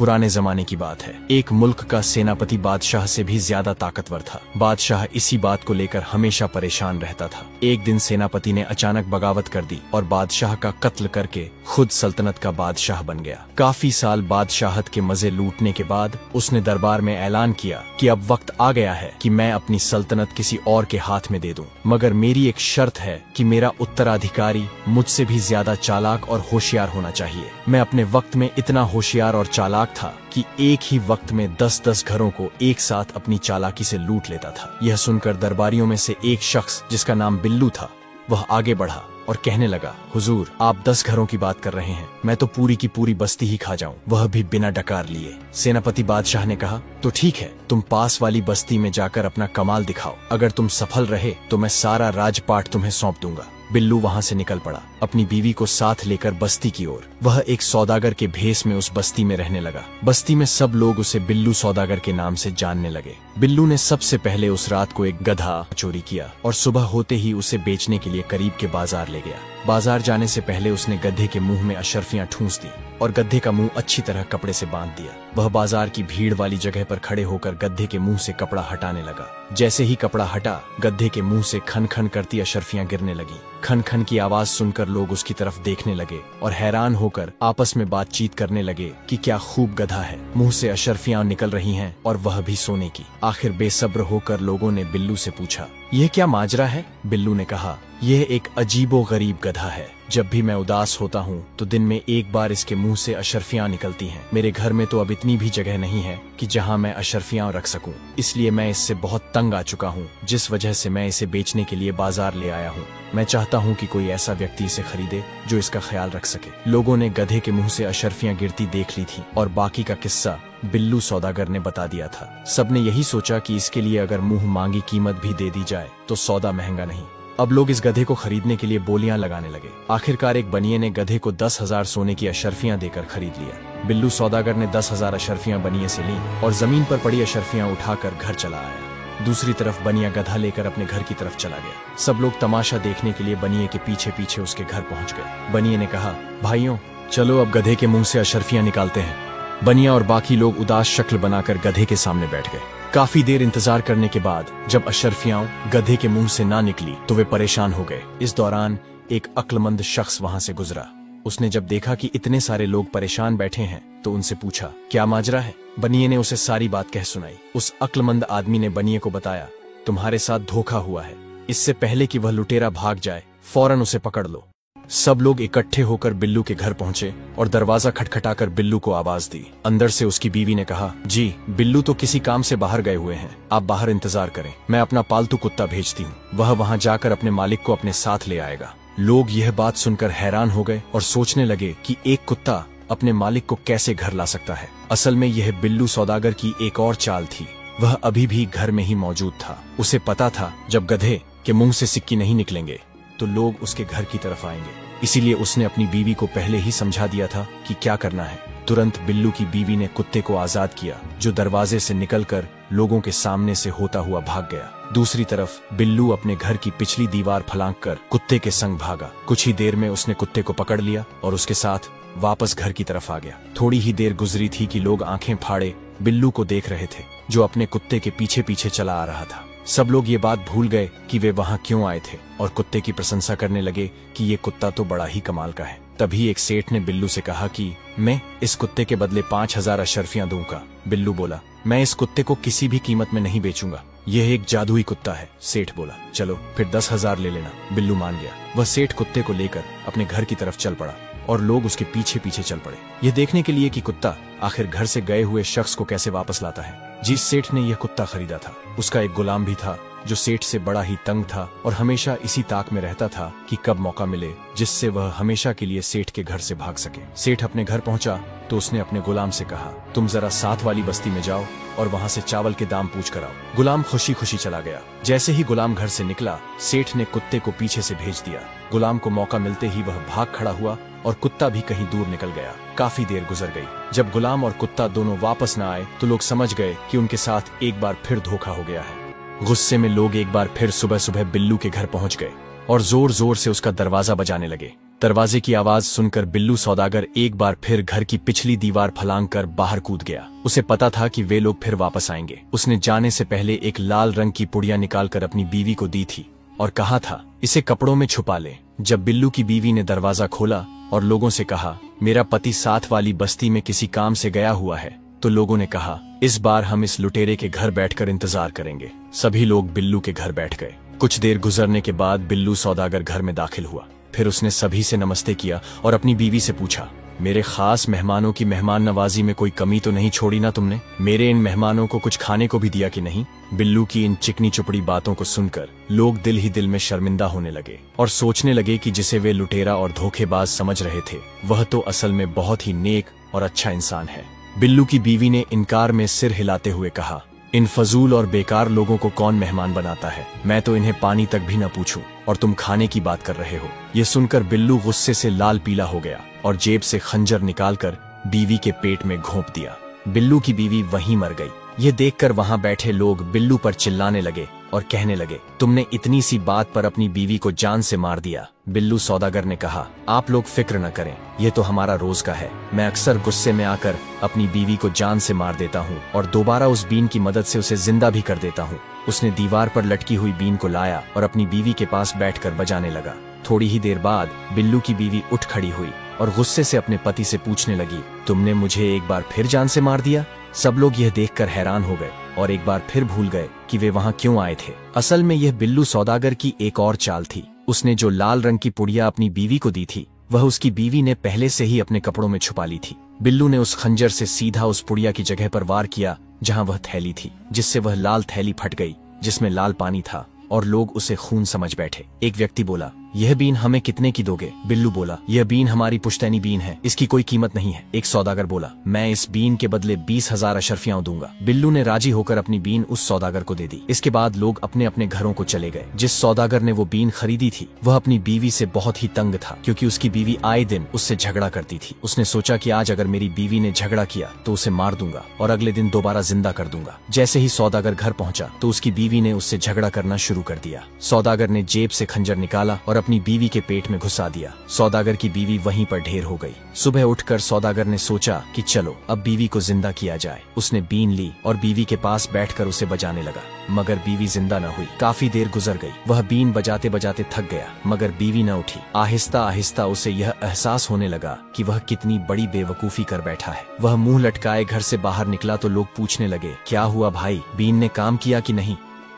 पुराने जमाने की बात है। एक मुल्क का सेनापति बादशाह से भी ज्यादा ताकतवर था। बादशाह इसी बात को लेकर हमेशा परेशान रहता था। एक दिन सेनापति ने अचानक बगावत कर दी और बादशाह का कत्ल करके खुद सल्तनत का बादशाह बन गया। काफी साल बादशाहत के मजे लूटने के बाद उसने दरबार में ऐलान किया कि अब वक्त आ गया है कि मैं अपनी सल्तनत किसी और के हाथ में दे दूं, मगर मेरी एक शर्त है कि मेरा उत्तराधिकारी मुझसे भी ज्यादा चालाक और होशियार होना चाहिए। मैं अपने वक्त में इतना होशियार और चालाक था कि एक ही वक्त में 10-10 घरों को एक साथ अपनी चालाकी से लूट लेता था। यह सुनकर दरबारियों में से एक शख्स जिसका नाम बिल्लू था, वह आगे बढ़ा और कहने लगा, हुजूर, आप 10 घरों की बात कर रहे हैं, मैं तो पूरी की पूरी बस्ती ही खा जाऊं, वह भी बिना डकार लिए। सेनापति बादशाह ने कहा, तो ठीक है, तुम पास वाली बस्ती में जाकर अपना कमाल दिखाओ। अगर तुम सफल रहे तो मैं सारा राजपाट तुम्हें सौंप दूंगा। बिल्लू वहां से निकल पड़ा, अपनी बीवी को साथ लेकर बस्ती की ओर। वह एक सौदागर के भेष में उस बस्ती में रहने लगा। बस्ती में सब लोग उसे बिल्लू सौदागर के नाम से जानने लगे। बिल्लू ने सबसे पहले उस रात को एक गधा चोरी किया और सुबह होते ही उसे बेचने के लिए करीब के बाजार ले गया। बाजार जाने से पहले उसने गधे के मुंह में अशर्फियां ठूंस दी और गधे का मुंह अच्छी तरह कपड़े से बांध दिया। वह बाजार की भीड़ वाली जगह पर खड़े होकर गधे के मुंह से कपड़ा हटाने लगा। जैसे ही कपड़ा हटा, गधे के मुंह से खन खन करती अशर्फियां गिरने लगी। खन खन की आवाज सुनकर लोग उसकी तरफ देखने लगे और हैरान होकर आपस में बातचीत करने लगे कि क्या खूब गधा है, मुंह से अशर्फियां निकल रही हैं और वह भी सोने की। आखिर बेसब्र होकर लोगों ने बिल्लू से पूछा, यह क्या माजरा है? बिल्लू ने कहा, यह एक अजीबो गरीब गधा है। जब भी मैं उदास होता हूँ तो दिन में एक बार इसके मुंह से अशर्फियां निकलती हैं। मेरे घर में तो अब इतनी भी जगह नहीं है कि जहाँ मैं अशर्फियां रख सकूं, इसलिए मैं इससे बहुत तंग आ चुका हूँ, जिस वजह से मैं इसे बेचने के लिए बाजार ले आया हूँ। मैं चाहता हूँ कि कोई ऐसा व्यक्ति इसे खरीदे जो इसका ख्याल रख सके। लोगों ने गधे के मुंह से अशर्फियां गिरती देख ली थी और बाकी का किस्सा बिल्लू सौदागर ने बता दिया था। सबने यही सोचा कि इसके लिए अगर मुंह मांगी कीमत भी दे दी जाए तो सौदा महंगा नहीं। अब लोग इस गधे को खरीदने के लिए बोलियां लगाने लगे। आखिरकार एक बनिए ने गधे को 10,000 सोने की अशर्फियां देकर खरीद लिया। बिल्लू सौदागर ने 10,000 अशर्फियां बनिए से ली और जमीन पर पड़ी अशर्फियां उठाकर घर चला आया। दूसरी तरफ बनिया गधा लेकर अपने घर की तरफ चला गया। सब लोग तमाशा देखने के लिए बनिए के पीछे पीछे उसके घर पहुंच गए। बनिए ने कहा, भाइयों, चलो अब गधे के मुंह से अशर्फियां निकालते हैं। बनिया और बाकी लोग उदास शक्ल बनाकर गधे के सामने बैठ गए। काफी देर इंतजार करने के बाद जब अशर्फियां गधे के मुंह से ना निकली तो वे परेशान हो गए। इस दौरान एक अक्लमंद शख्स वहां से गुजरा। उसने जब देखा कि इतने सारे लोग परेशान बैठे हैं तो उनसे पूछा, क्या माजरा है? बनिए ने उसे सारी बात कह सुनाई। उस अक्लमंद आदमी ने बनिए को बताया, तुम्हारे साथ धोखा हुआ है। इससे पहले कि वह लुटेरा भाग जाए, फौरन उसे पकड़ लो। सब लोग इकट्ठे होकर बिल्लू के घर पहुंचे और दरवाजा खटखटाकर बिल्लू को आवाज दी। अंदर से उसकी बीवी ने कहा, जी, बिल्लू तो किसी काम से बाहर गए हुए हैं, आप बाहर इंतजार करें, मैं अपना पालतू कुत्ता भेजती हूँ, वह वहाँ जाकर अपने मालिक को अपने साथ ले आएगा। लोग यह बात सुनकर हैरान हो गए और सोचने लगे कि एक कुत्ता अपने मालिक को कैसे घर ला सकता है। असल में यह बिल्लू सौदागर की एक और चाल थी। वह अभी भी घर में ही मौजूद था। उसे पता था जब गधे के मुंह से सिक्के नहीं निकलेंगे तो लोग उसके घर की तरफ आएंगे, इसीलिए उसने अपनी बीवी को पहले ही समझा दिया था कि क्या करना है। तुरंत बिल्लू की बीवी ने कुत्ते को आजाद किया, जो दरवाजे से निकलकर लोगों के सामने से होता हुआ भाग गया। दूसरी तरफ बिल्लू अपने घर की पिछली दीवार फलांककर कुत्ते के संग भागा। कुछ ही देर में उसने कुत्ते को पकड़ लिया और उसके साथ वापस घर की तरफ आ गया। थोड़ी ही देर गुजरी थी कि लोग आंखें फाड़े बिल्लू को देख रहे थे, जो अपने कुत्ते के पीछे पीछे चला आ रहा था। सब लोग ये बात भूल गए कि वे वहां क्यों आए थे और कुत्ते की प्रशंसा करने लगे कि ये कुत्ता तो बड़ा ही कमाल का है। तभी एक सेठ ने बिल्लू से कहा कि मैं इस कुत्ते के बदले 5,000 अशर्फियां दूंगा। बिल्लू बोला, मैं इस कुत्ते को किसी भी कीमत में नहीं बेचूंगा, यह एक जादुई कुत्ता है। सेठ बोला, चलो फिर 10,000 ले लेना। बिल्लू मान गया। वह सेठ कुत्ते को लेकर अपने घर की तरफ चल पड़ा और लोग उसके पीछे पीछे चल पड़े, यह देखने के लिए कि कुत्ता आखिर घर से गए हुए शख्स को कैसे वापस लाता है। जिस सेठ ने यह कुत्ता खरीदा था, उसका एक गुलाम भी था जो सेठ से बड़ा ही तंग था और हमेशा इसी ताक में रहता था कि कब मौका मिले जिससे वह हमेशा के लिए सेठ के घर से भाग सके। सेठ अपने घर पहुंचा तो उसने अपने गुलाम से कहा, तुम जरा साथ वाली बस्ती में जाओ और वहां से चावल के दाम पूछ कर आओ। गुलाम खुशी खुशी चला गया। जैसे ही गुलाम घर से निकला, सेठ ने कुत्ते को पीछे से भेज दिया। गुलाम को मौका मिलते ही वह भाग खड़ा हुआ और कुत्ता भी कहीं दूर निकल गया। काफी देर गुजर गई। जब गुलाम और कुत्ता दोनों वापस न आए तो लोग समझ गए कि उनके साथ एक बार फिर धोखा हो गया है। गुस्से में लोग एक बार फिर सुबह सुबह बिल्लू के घर पहुंच गए और जोर जोर से उसका दरवाजा बजाने लगे दरवाजे की आवाज सुनकर बिल्लू सौदागर एक बार फिर घर की पिछली दीवार फलांग कर बाहर कूद गया। उसे पता था कि वे लोग फिर वापस आएंगे। उसने जाने से पहले एक लाल रंग की पुड़िया निकालकर अपनी बीवी को दी थी और कहा था, इसे कपड़ों में छुपा ले। जब बिल्लू की बीवी ने दरवाजा खोला और लोगों से कहा, मेरा पति साथ वाली बस्ती में किसी काम से गया हुआ है, तो लोगों ने कहा, इस बार हम इस लुटेरे के घर बैठकर इंतजार करेंगे। सभी लोग बिल्लू के घर बैठ गए। कुछ देर गुजरने के बाद बिल्लू सौदागर घर में दाखिल हुआ। फिर उसने सभी से नमस्ते किया और अपनी बीवी से पूछा, मेरे खास मेहमानों की मेहमान नवाजी में कोई कमी तो नहीं छोड़ी ना तुमने? मेरे इन मेहमानों को कुछ खाने को भी दिया कि नहीं? बिल्लू की इन चिकनी चुपड़ी बातों को सुनकर लोग दिल ही दिल में शर्मिंदा होने लगे और सोचने लगे कि जिसे वे लुटेरा और धोखेबाज समझ रहे थे, वह तो असल में बहुत ही नेक और अच्छा इंसान है। बिल्लू की बीवी ने इनकार में सिर हिलाते हुए कहा, इन फजूल और बेकार लोगों को कौन मेहमान बनाता है? मैं तो इन्हें पानी तक भी न पूछूं और तुम खाने की बात कर रहे हो। ये सुनकर बिल्लू गुस्से से लाल पीला हो गया और जेब से खंजर निकालकर बीवी के पेट में घोंप दिया। बिल्लू की बीवी वहीं मर गई। ये देखकर वहां बैठे लोग बिल्लू पर चिल्लाने लगे और कहने लगे, तुमने इतनी सी बात पर अपनी बीवी को जान से मार दिया। बिल्लू सौदागर ने कहा, आप लोग फिक्र न करें, ये तो हमारा रोज का है। मैं अक्सर गुस्से में आकर अपनी बीवी को जान से मार देता हूँ और दोबारा उस बीन की मदद से उसे जिंदा भी कर देता हूँ। उसने दीवार पर लटकी हुई बीन को लाया और अपनी बीवी के पास बैठकर बजाने लगा। थोड़ी ही देर बाद बिल्लू की बीवी उठ खड़ी हुई और गुस्से से अपने पति से पूछने लगी, तुमने मुझे एक बार फिर जान से मार दिया? सब लोग यह देखकर हैरान हो गए और एक बार फिर भूल गए कि वे वहां क्यों आए थे। असल में यह बिल्लू सौदागर की एक और चाल थी। उसने जो लाल रंग की पुड़िया अपनी बीवी को दी थी, वह उसकी बीवी ने पहले से ही अपने कपड़ों में छुपा ली थी। बिल्लू ने उस खंजर से सीधा उस पुड़िया की जगह पर वार किया जहां वह थैली थी, जिससे वह लाल थैली फट गई जिसमें लाल पानी था और लोग उसे खून समझ बैठे। एक व्यक्ति बोला, यह बीन हमें कितने की दोगे? बिल्लू बोला, यह बीन हमारी पुश्तैनी बीन है, इसकी कोई कीमत नहीं है। एक सौदागर बोला, मैं इस बीन के बदले 20,000 अशरफियां दूंगा। बिल्लू ने राजी होकर अपनी बीन उस सौदागर को दे दी। इसके बाद लोग अपने अपने घरों को चले गए। जिस सौदागर ने वो बीन खरीदी थी, वह अपनी बीवी से बहुत ही तंग था, क्योंकि उसकी बीवी आए दिन उससे झगड़ा करती थी। उसने सोचा कि आज अगर मेरी बीवी ने झगड़ा किया तो उसे मार दूंगा और अगले दिन दोबारा जिंदा कर दूंगा। जैसे ही सौदागर घर पहुंचा तो उसकी बीवी ने उससे झगड़ा करना शुरू कर दिया। सौदागर ने जेब से खंजर निकाला और अपनी बीवी के पेट में घुसा दिया। सौदागर की बीवी वहीं पर ढेर हो गई। सुबह उठकर सौदागर ने सोचा कि चलो अब बीवी को जिंदा किया जाए। उसने बीन ली और बीवी के पास बैठकर उसे बजाने लगा, मगर बीवी जिंदा न हुई। काफी देर गुजर गई। वह बीन बजाते बजाते थक गया, मगर बीवी न उठी। आहिस्ता आहिस्ता उसे यह एहसास होने लगा कि वह कितनी बड़ी बेवकूफी कर बैठा है। वह मुंह लटकाए घर से बाहर निकला तो लोग पूछने लगे, क्या हुआ भाई, बीन ने काम किया कि नहीं?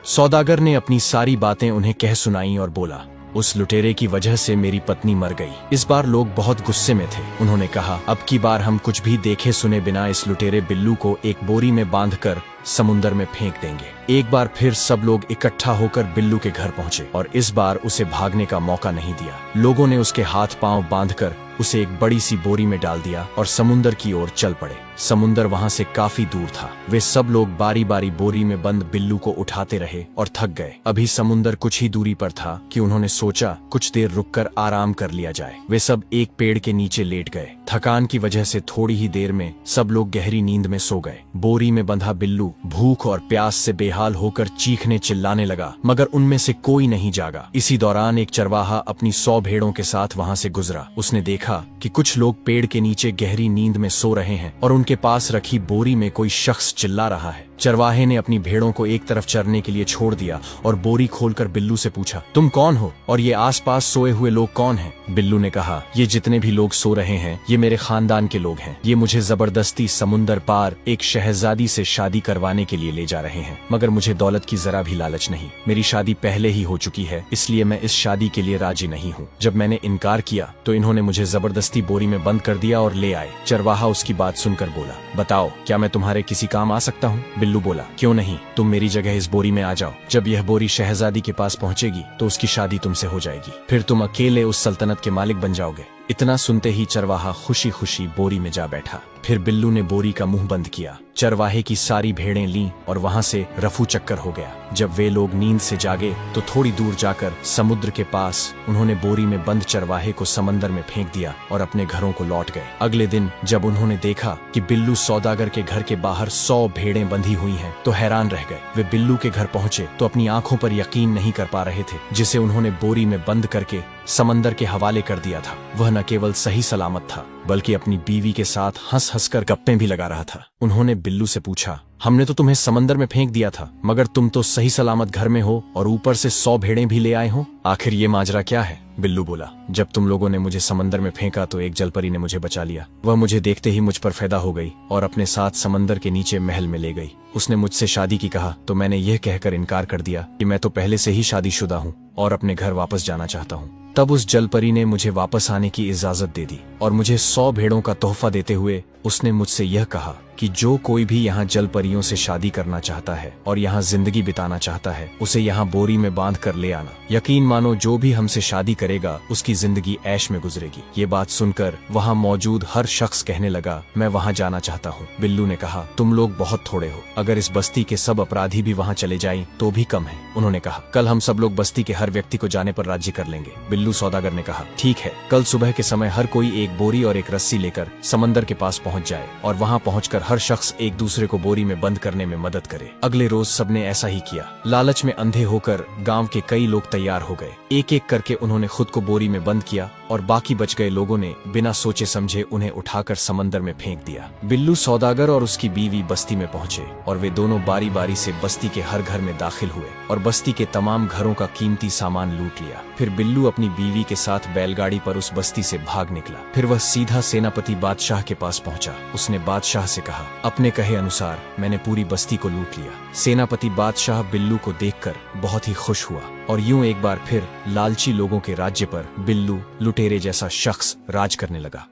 सौदागर ने अपनी सारी बातें उन्हें कह सुनाई और बोला, उस लुटेरे की वजह से मेरी पत्नी मर गई। इस बार लोग बहुत गुस्से में थे। उन्होंने कहा, अब की बार हम कुछ भी देखे सुने बिना इस लुटेरे बिल्लू को एक बोरी में बांधकर समुंदर में फेंक देंगे। एक बार फिर सब लोग इकट्ठा होकर बिल्लू के घर पहुंचे और इस बार उसे भागने का मौका नहीं दिया। लोगों ने उसके हाथ पांव बांधकर उसे एक बड़ी सी बोरी में डाल दिया और समुंदर की ओर चल पड़े। समुंदर वहां से काफी दूर था। वे सब लोग बारी बारी बोरी में बंद बिल्लू को उठाते रहे और थक गए। अभी समुंदर कुछ ही दूरी पर था कि उन्होंने सोचा कुछ देर रुककर आराम कर लिया जाए। वे सब एक पेड़ के नीचे लेट गए। थकान की वजह से थोड़ी ही देर में सब लोग गहरी नींद में सो गए। बोरी में बंधा बिल्लू भूख और प्यास से बेहाल होकर चीखने चिल्लाने लगा, मगर उनमें से कोई नहीं जागा। इसी दौरान एक चरवाहा अपनी 100 भेड़ों के साथ वहां से गुजरा। उसने देखा कि कुछ लोग पेड़ के नीचे गहरी नींद में सो रहे हैं और उनके पास रखी बोरी में कोई शख्स चिल्ला रहा है। चरवाहे ने अपनी भेड़ों को एक तरफ चरने के लिए छोड़ दिया और बोरी खोलकर बिल्लू से पूछा, तुम कौन हो और ये आसपास सोए हुए लोग कौन हैं? बिल्लू ने कहा, ये जितने भी लोग सो रहे हैं ये मेरे खानदान के लोग हैं। ये मुझे जबरदस्ती समुंदर पार एक शहजादी से शादी करवाने के लिए ले जा रहे हैं, मगर मुझे दौलत की जरा भी लालच नहीं। मेरी शादी पहले ही हो चुकी है, इसलिए मैं इस शादी के लिए राजी नहीं हूँ। जब मैंने इनकार किया तो इन्होंने मुझे जबरदस्ती बोरी में बंद कर दिया और ले आए। चरवाहा उसकी बात सुनकर बोला, बताओ क्या मैं तुम्हारे किसी काम आ सकता हूँ? बिल्लू बोला, क्यों नहीं, तुम मेरी जगह इस बोरी में आ जाओ। जब यह बोरी शहजादी के पास पहुंचेगी तो उसकी शादी तुमसे हो जाएगी। फिर तुम अकेले उस सल्तनत के मालिक बन जाओगे। इतना सुनते ही चरवाहा खुशी खुशी बोरी में जा बैठा। फिर बिल्लू ने बोरी का मुंह बंद किया। चरवाहे की सारी भेड़ें लीं और वहां से रफू चक्कर हो गया। जब वे लोग नींद से जागे तो थोड़ी दूर जाकर समुद्र के पास उन्होंने बोरी में बंद चरवाहे को समंदर में फेंक दिया और अपने घरों को लौट गए। अगले दिन जब उन्होंने देखा कि बिल्लू सौदागर के घर के बाहर 100 भेड़ें बंधी हुई हैं, तो हैरान रह गए। वे बिल्लू के घर पहुंचे तो अपनी आंखों पर यकीन नहीं कर पा रहे थे, जिसे उन्होंने बोरी में बंद करके समंदर के हवाले कर दिया था। वह न केवल सही सलामत था बल्कि अपनी बीवी के साथ हंस हंसकर गप्पे भी लगा रहा था। उन्होंने बिल्लू से पूछा, हमने तो तुम्हें समंदर में फेंक दिया था, मगर तुम तो सही सलामत घर में हो और ऊपर से 100 भेड़ें भी ले आए हो। आखिर ये माजरा क्या है? बिल्लू बोला, जब तुम लोगों ने मुझे समंदर में फेंका तो एक जलपरी ने मुझे बचा लिया। वह मुझे देखते ही मुझ पर पैदा हो गई और अपने साथ समंदर के नीचे महल में ले गई। उसने मुझसे शादी की कहा तो मैंने यह कहकर इनकार कर दिया कि मैं तो पहले से ही शादीशुदा हूँ और अपने घर वापस जाना चाहता हूँ। तब उस जलपरी ने मुझे वापस आने की इजाजत दे दी और मुझे 100 भेड़ों का तोहफा देते हुए उसने मुझसे यह कहा कि जो कोई भी यहाँ जलपरियों से शादी करना चाहता है और यहाँ जिंदगी बिताना चाहता है उसे यहाँ बोरी में बांध कर ले आना। यकीन मानो जो भी हमसे शादी करेगा उसकी जिंदगी ऐश में गुजरेगी। ये बात सुनकर वहाँ मौजूद हर शख्स कहने लगा, मैं वहाँ जाना चाहता हूँ। बिल्लू ने कहा, तुम लोग बहुत थोड़े हो, अगर इस बस्ती के सब अपराधी भी वहाँ चले जाएं तो भी कम है। उन्होंने कहा, कल हम सब लोग बस्ती के हर व्यक्ति को जाने पर राजी कर लेंगे। बिल्लू सौदागर ने कहा, ठीक है, कल सुबह के समय हर कोई एक बोरी और एक रस्सी लेकर समंदर के पास पहुँच जाए और वहाँ पहुँचकर हर शख्स एक दूसरे को बोरी में बंद करने में मदद करे। अगले रोज सबने ऐसा ही किया। लालच में अंधे होकर गांव के कई लोग तैयार हो गए। एक एक करके उन्होंने खुद को बोरी में बंद किया और बाकी बच गए लोगों ने बिना सोचे समझे उन्हें उठाकर समंदर में फेंक दिया। बिल्लू सौदागर और उसकी बीवी बस्ती में पहुंचे और वे दोनों बारी बारी से बस्ती के हर घर में दाखिल हुए और बस्ती के तमाम घरों का कीमती सामान लूट लिया। फिर बिल्लू अपनी बीवी के साथ बैलगाड़ी पर उस बस्ती से भाग निकला। फिर वह सीधा सेनापति बादशाह के पास पहुंचा। उसने बादशाह से कहा, अपने कहे अनुसार मैंने पूरी बस्ती को लूट लिया। सेनापति बादशाह बिल्लू को देखकर बहुत ही खुश हुआ और यूं एक बार फिर लालची लोगों के राज्य पर बिल्लू लुटेरे जैसा शख्स राज करने लगा।